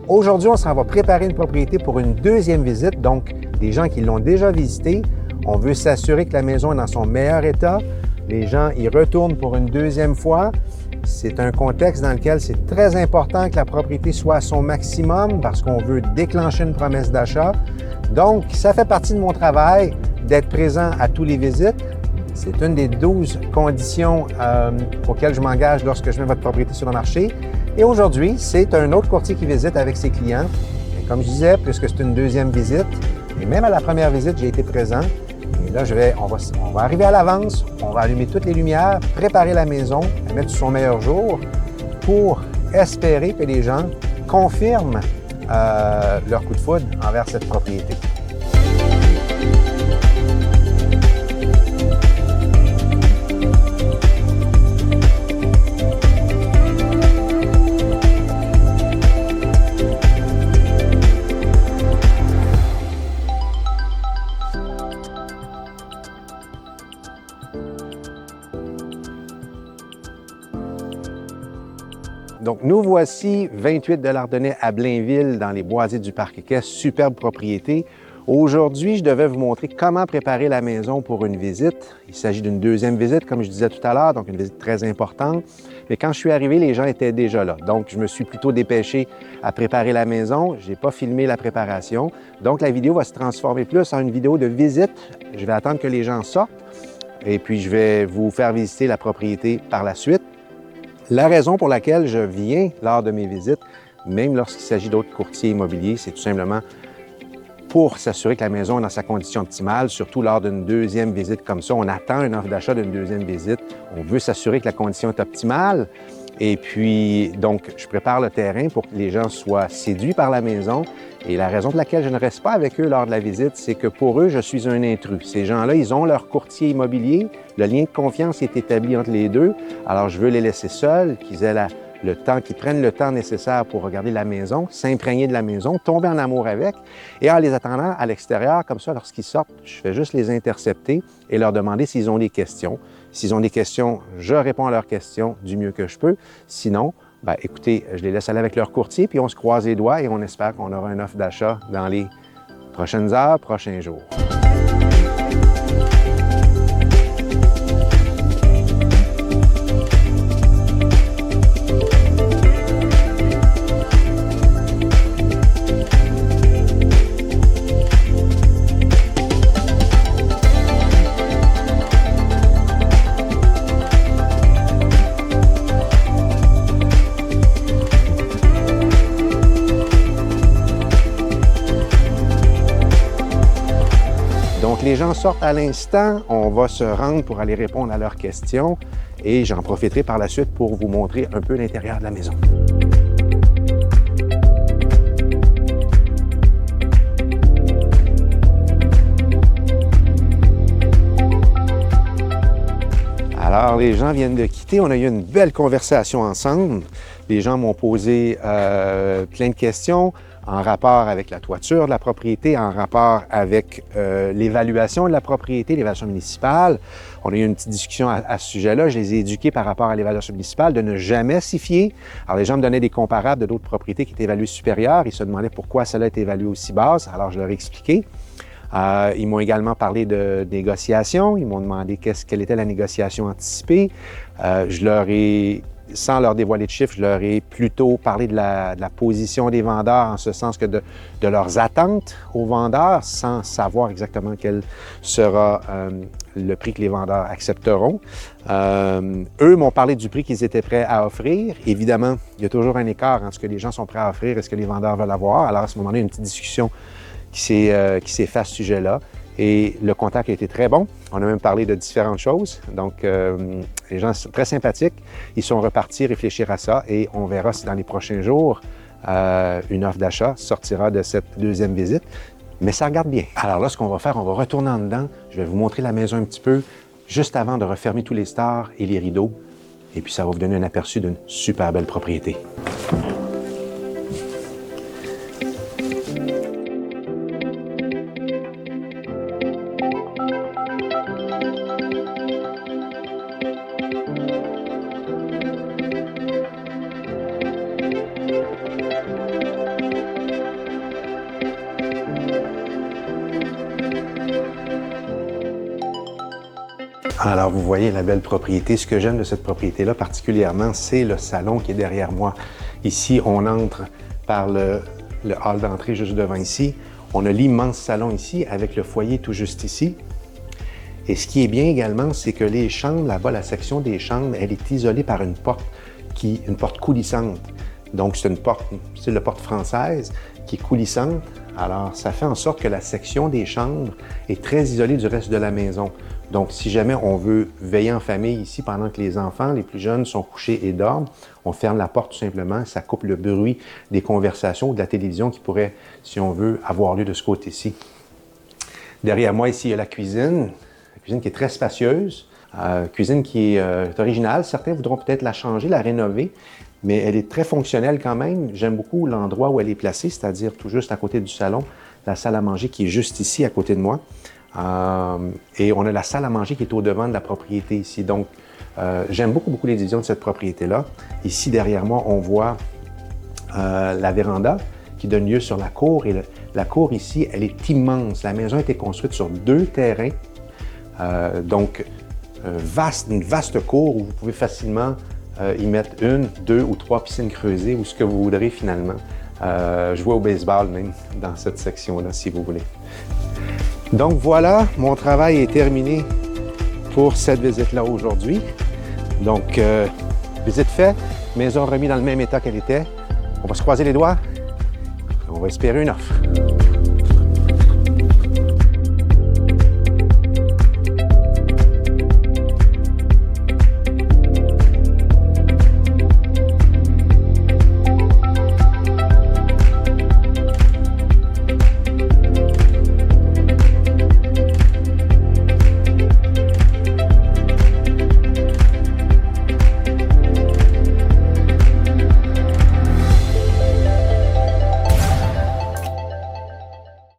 Aujourd'hui, on s'en va préparer une propriété pour une deuxième visite, donc des gens qui l'ont déjà visitée. On veut s'assurer que la maison est dans son meilleur état. Les gens y retournent pour une deuxième fois. C'est un contexte dans lequel c'est très important que la propriété soit à son maximum parce qu'on veut déclencher une promesse d'achat. Donc, ça fait partie de mon travail d'être présent à tous les visites. C'est une des 12 conditions auxquelles je m'engage lorsque je mets votre propriété sur le marché. Et aujourd'hui, c'est un autre courtier qui visite avec ses clients. Et comme je disais, puisque c'est une deuxième visite, et même à la première visite, j'ai été présent. Et là, on va arriver à l'avance, on va allumer toutes les lumières, préparer la maison, la mettre sur son meilleur jour pour espérer que les gens confirment leur coup de foudre envers cette propriété. Donc, nous voici 28 de l'Ardennais à Blainville, dans les boisés du Parc Équestre, superbe propriété. Aujourd'hui, je devais vous montrer comment préparer la maison pour une visite. Il s'agit d'une deuxième visite, comme je disais tout à l'heure, donc une visite très importante. Mais quand je suis arrivé, les gens étaient déjà là. Donc, je me suis plutôt dépêché à préparer la maison. Je n'ai pas filmé la préparation. Donc, la vidéo va se transformer plus en une vidéo de visite. Je vais attendre que les gens sortent et puis je vais vous faire visiter la propriété par la suite. La raison pour laquelle je viens lors de mes visites, même lorsqu'il s'agit d'autres courtiers immobiliers, c'est tout simplement pour s'assurer que la maison est dans sa condition optimale, surtout lors d'une deuxième visite comme ça. On attend une offre d'achat d'une deuxième visite. On veut s'assurer que la condition est optimale. Et puis, donc, je prépare le terrain pour que les gens soient séduits par la maison. Et la raison pour laquelle je ne reste pas avec eux lors de la visite, c'est que pour eux, je suis un intrus. Ces gens-là, ils ont leur courtier immobilier. Le lien de confiance est établi entre les deux. Alors, je veux les laisser seuls, qu'ils aient le temps, qu'ils prennent le temps nécessaire pour regarder la maison, s'imprégner de la maison, tomber en amour avec. Et en les attendant à l'extérieur, comme ça, lorsqu'ils sortent, je fais juste les intercepter et leur demander s'ils ont des questions. S'ils ont des questions, je réponds à leurs questions du mieux que je peux. Sinon, bien, écoutez, je les laisse aller avec leur courtier, puis on se croise les doigts et on espère qu'on aura une offre d'achat dans les prochaines heures, prochains jours. Donc, les gens sortent à l'instant, on va se rendre pour aller répondre à leurs questions et j'en profiterai par la suite pour vous montrer un peu l'intérieur de la maison. Alors, les gens viennent de quitter. On a eu une belle conversation ensemble. Les gens m'ont posé plein de questions en rapport avec la toiture de la propriété, en rapport avec l'évaluation de la propriété, l'évaluation municipale. On a eu une petite discussion à ce sujet-là. Je les ai éduqués par rapport à l'évaluation municipale, de ne jamais s'y fier. Alors, les gens me donnaient des comparables de d'autres propriétés qui étaient évaluées supérieures. Ils se demandaient pourquoi celle-là était évaluée aussi basse. Alors, je leur ai expliqué. Ils m'ont également parlé de négociation. Ils m'ont demandé quelle était la négociation anticipée. Je leur ai, sans leur dévoiler de chiffres, je leur ai plutôt parlé de la position des vendeurs, en ce sens que de leurs attentes aux vendeurs, sans savoir exactement quel sera le prix que les vendeurs accepteront. Eux m'ont parlé du prix qu'ils étaient prêts à offrir. Évidemment, il y a toujours un écart entre ce que les gens sont prêts à offrir et ce que les vendeurs veulent avoir. Alors, à ce moment-là, il y a une petite discussion qui s'est fait à ce sujet-là. Et le contact a été très bon. On a même parlé de différentes choses. Donc, les gens sont très sympathiques. Ils sont repartis réfléchir à ça et on verra si dans les prochains jours, une offre d'achat sortira de cette deuxième visite. Mais ça regarde bien. Alors là, ce qu'on va faire, on va retourner en dedans. Je vais vous montrer la maison un petit peu, juste avant de refermer tous les stores et les rideaux. Et puis, ça va vous donner un aperçu d'une super belle propriété. Alors, vous voyez la belle propriété. Ce que j'aime de cette propriété-là particulièrement, c'est le salon qui est derrière moi. Ici, on entre par le hall d'entrée juste devant ici. On a l'immense salon ici avec le foyer tout juste ici. Et ce qui est bien également, c'est que les chambres, là-bas, la section des chambres, elle est isolée par une porte coulissante. Donc, c'est une porte, c'est la porte française qui est coulissante. Alors, ça fait en sorte que la section des chambres est très isolée du reste de la maison. Donc, si jamais on veut veiller en famille ici pendant que les enfants, les plus jeunes, sont couchés et dorment, on ferme la porte tout simplement, ça coupe le bruit des conversations ou de la télévision qui pourrait, si on veut, avoir lieu de ce côté-ci. Derrière moi, ici, il y a la cuisine qui est très spacieuse, cuisine qui est originale. Certains voudront peut-être la changer, la rénover, mais elle est très fonctionnelle quand même. J'aime beaucoup l'endroit où elle est placée, c'est-à-dire tout juste à côté du salon, la salle à manger qui est juste ici à côté de moi. Et on a la salle à manger qui est au devant de la propriété ici. Donc, j'aime beaucoup les divisions de cette propriété-là. Ici, derrière moi, on voit la véranda qui donne lieu sur la cour. Et la cour ici, elle est immense. La maison a été construite sur 2 terrains. Donc, une vaste cour où vous pouvez facilement y mettre 1, 2 ou 3 piscines creusées ou ce que vous voudrez finalement. Jouer au baseball même dans cette section-là, si vous voulez. Donc voilà, mon travail est terminé pour cette visite-là aujourd'hui. Donc, visite faite, maison remise dans le même état qu'elle était. On va se croiser les doigts. On va espérer une offre.